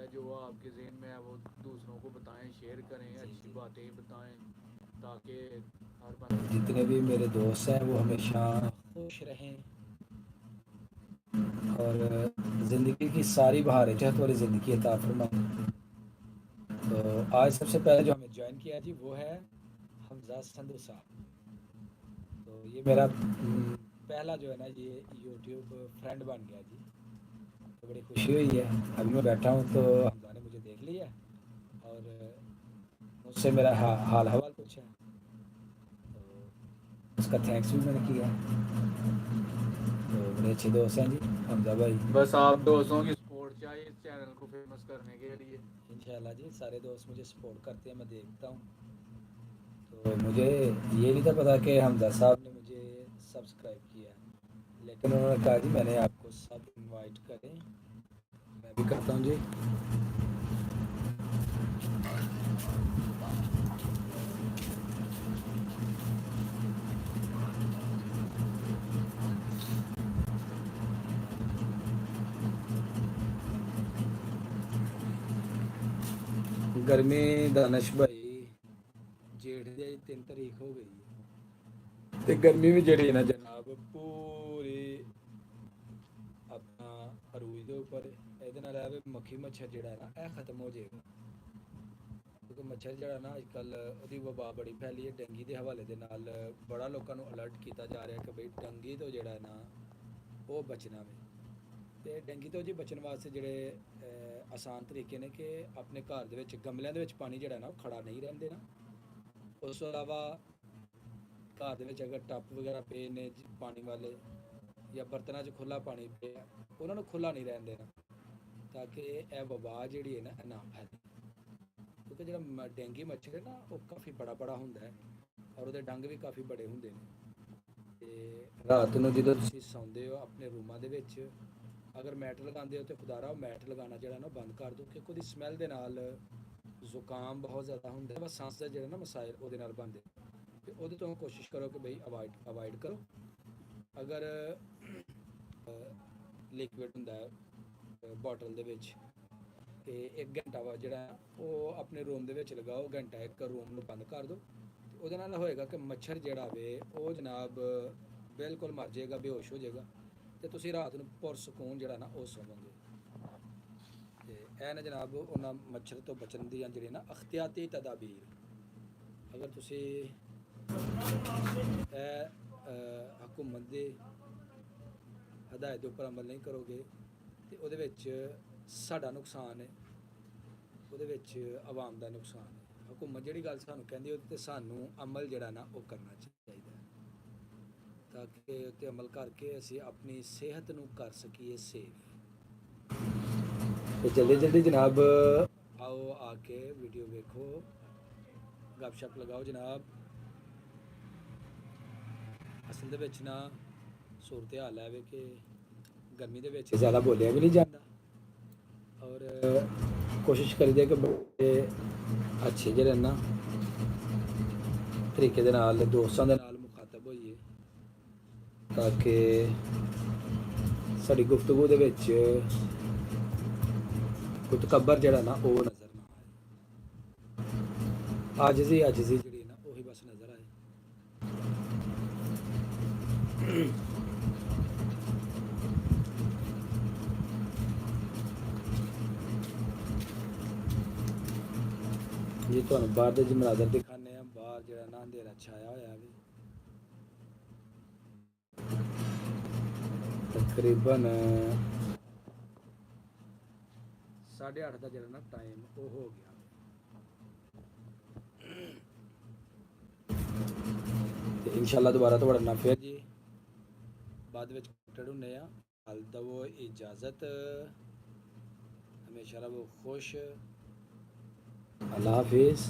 जो आपके जहन में है वो दूसरों को बताएं, शेयर करें, जी अच्छी जी। बातें बताएं ताकि हर बंदा जितने भी मेरे दोस्त हैं वो हमेशा खुश रहें और ज़िंदगी की सारी बहारें जो है तुम्हारी ज़िंदगी अता फरमाए। तो आज सबसे पहले जो हमें ज्वाइन किया जी वो है हमजा संधू साहब। तो ये मेरा पहला जो है ना ये यूट्यूब फ्रेंड बन गया जी। तो बड़ी खुशी हुई है। अभी मैं बैठा हूँ तो हमजा ने मुझे देख लिया और मुझसे मेरा हाल हवाल पूछा, तो उसका थैंक्स भी मैंने किया। तो बड़े अच्छे दोस्त हैं जी हमजा भाई। बस आप दोस्तों की सपोर्ट चाहिए इस चैनल को फेमस करने के लिए। इंशाल्लाह जी सारे दोस्त मुझे सपोर्ट करते हैं, मैं देखता हूँ। तो मुझे ये नहीं था पता कि हमजा साहब ने मुझे सब्सक्राइब किया, लेकिन उन्होंने कहा जी मैंने आपको सब इनवाइट करें, मैं भी करता हूँ जी। गर्मी दानिश भाई जेठ दी 3 तरीक हो गई है ते गर्मी भी जड़ी है ना जनाब पूरी अपना अरूज के उपर ਇਹਦੇ ਨਾਲ ਹੈ ਵੀ ਮੱਖੀ ਮੱਛਰ ਜਿਹੜਾ ਹੈ ਨਾ ਇਹ ਖਤਮ ਹੋ ਜਾਏਗਾ, ਕਿਉਂਕਿ ਮੱਛਰ ਜਿਹੜਾ ਨਾ ਅੱਜ ਕੱਲ ਉਹਦੀ ਵਬਾ ਬੜੀ ਫੈਲੀ ਹੈ। ਡੈਂਗੀ ਦੇ ਹਵਾਲੇ ਦੇ ਨਾਲ ਬੜਾ ਲੋਕਾਂ ਨੂੰ ਅਲਰਟ ਕੀਤਾ ਜਾ ਰਿਹਾ ਕਿ ਬਈ ਡੈਂਗੀ ਤੋਂ ਜਿਹੜਾ ਹੈ ਨਾ ਉਹ ਬਚਣਾ ਵੇ। ਤੇ ਡੈਂਗੀ ਤੋਂ ਜੀ ਬਚਣ ਵਾਸਤੇ ਜਿਹੜੇ ਆਸਾਨ ਤਰੀਕੇ ਨੇ ਕਿ ਆਪਣੇ ਘਰ ਦੇ ਵਿੱਚ ਗਮਲਿਆਂ ਦੇ ਵਿੱਚ ਪਾਣੀ ਜਿਹੜਾ ਨਾ ਉਹ ਖੜਾ ਨਹੀਂ ਰਹਿਣ ਦੇਣਾ। ਉਸ ਤੋਂ ਇਲਾਵਾ ਘਰ ਦੇ ਵਿੱਚ ਅਗਰ ਟੱਪ ਵਗੈਰਾ ਪਏ ਨੇ ਪਾਣੀ ਵਾਲੇ ਜਾਂ ਬਰਤਨਾਂ 'ਚ ਖੁੱਲ੍ਹਾ ਪਾਣੀ ਪਿਆ ਉਹਨਾਂ ਨੂੰ ਖੁੱਲ੍ਹਾ ਨਹੀਂ ਰਹਿਣ ਦੇਣਾ, ਤਾਂ ਕਿ ਇਹ ਵਬਾ ਜਿਹੜੀ ਹੈ ਨਾ ਇਹ ਨਾ ਫੈਲੇ। ਕਿਉਂਕਿ ਜਿਹੜਾ ਡੈਂਗੀ ਮੱਛਰ ਹੈ ਨਾ ਉਹ ਕਾਫੀ ਬੜਾ ਹੁੰਦਾ ਹੈ ਔਰ ਉਹਦੇ ਡੰਗ ਵੀ ਕਾਫੀ ਬੜੇ ਹੁੰਦੇ ਨੇ। ਤੇ ਰਾਤ ਨੂੰ ਜਦੋਂ ਤੁਸੀਂ ਸੌਂਦੇ ਹੋ ਆਪਣੇ ਰੂਮਾਂ ਦੇ ਵਿੱਚ ਅਗਰ ਮੈਟ ਲਗਾਉਂਦੇ ਹੋ ਤਾਂ ਖੁਦਾਰਾ ਉਹ ਮੈਟ ਲਗਾਉਣਾ ਜਿਹੜਾ ਨਾ ਬੰਦ ਕਰ ਦਿਓ, ਕਿਉਂਕਿ ਉਹਦੀ ਸਮੈਲ ਦੇ ਨਾਲ ਜ਼ੁਕਾਮ ਬਹੁਤ ਜ਼ਿਆਦਾ ਹੁੰਦਾ, ਬਸ ਸਾਂਸ ਦਾ ਜਿਹੜਾ ਨਾ ਮਸਾਇਲ ਉਹਦੇ ਨਾਲ ਬਣਦੇ। ਤੇ ਉਹਦੇ ਤੋਂ ਕੋਸ਼ਿਸ਼ ਕਰੋ ਕਿ ਬਈ ਅਵਾਇਡ ਕਰੋ। ਅਗਰ ਲਿਕਵਿਡ ਹੁੰਦਾ ਹੈ ਬੋਟਲ ਦੇ ਵਿੱਚ ਤੇ 1 ਘੰਟਾ ਵਾ ਜਿਹੜਾ ਉਹ ਆਪਣੇ ਰੂਮ ਦੇ ਵਿੱਚ ਲਗਾਓ, ਘੰਟਾ ਇੱਕ ਰੂਮ ਨੂੰ ਬੰਦ ਕਰ ਦਿਓ। ਤੇ ਉਹਦੇ ਨਾਲ ਹੋਏਗਾ ਕਿ ਮੱਛਰ ਜਿਹੜਾ ਵੇ ਉਹ ਜਨਾਬ ਬਿਲਕੁਲ ਮਰ ਜਾਏਗਾ, ਬੇਹੋਸ਼ ਹੋ ਜਾਏਗਾ ਤੇ ਤੁਸੀਂ ਰਾਤ ਨੂੰ ਪੁਰਸਕੂਨ ਜਿਹੜਾ ਨਾ ਉਹ ਸੌਵੋਗੇ। ਤੇ ਇਹ ਨਾ ਜਨਾਬ ਉਹਨਾਂ ਮੱਛਰ ਤੋਂ ਬਚਣ ਦੀਆਂ ਜਿਹੜੀਆਂ ਨਾ ਅਖਤਿਆਤੀ ਤਦਾਬੀਰ, ਅਗਰ ਤੁਸੀਂ ਇਹ ਹਕੂਮਤ ਦੇ ਹਦਾਇਤ ਦੇ ਉੱਪਰ ਅਮਲ ਨਹੀਂ ਕਰੋਗੇ ਤੇ ਉਹਦੇ ਵਿੱਚ ਸਾਡਾ ਨੁਕਸਾਨ ਹੈ, ਉਹਦੇ ਵਿੱਚ ਆਵਾਮ ਦਾ ਨੁਕਸਾਨ ਹੈ। ਹਕੂਮਤ ਜਿਹੜੀ ਗੱਲ ਸਾਨੂੰ ਕਹਿੰਦੀ ਉਹਦੇ 'ਤੇ ਸਾਨੂੰ ਅਮਲ ਜਿਹੜਾ ਨਾ ਉਹ ਕਰਨਾ ਚਾਹੀਦਾ ਹੈ, ਤਾਂ ਕਿ ਉੱਤੇ ਅਮਲ ਕਰਕੇ ਅਸੀਂ ਆਪਣੀ ਸਿਹਤ ਨੂੰ ਕਰ ਸਕੀਏ ਸੇਫ। ਤੇ ਜਲਦੀ ਜਨਾਬ आओ आके वीडियो देखो, गपशप लगाओ जनाब। असल दे विच ना सूरत हाल है कि गर्मी दे विच ज़्यादा बोलिया भी नहीं जाता और कोशिश करिए कि बड़े अच्छे जेह्ड़े ना तरीके दे नाल दोस्तां दे नाल मुखातब होइए, ताकि साडी गुफ्तगू दे विच कोई तकब्बर जेह्ड़ा ना वो नज़र ना आए, आजिज़ी जेह्ड़ी ना वही बस नज़र आए। जी तुहानूं बाहर दे मनाजर दिखाने हैं, बाहर जेह्ड़ा ना अंधेरा छाया होया वे, तकरीबन 8:30 का जेह्ड़ा ना टाइम वो हो गया। ते इंशाल्लाह दोबारा तुहाडे नाल फिर जी बाद विच कनेक्टेड हुन्ने आ। हाल दवो इजाज़त, हमेशा रवो खुश, अल्लाह हाफिज़।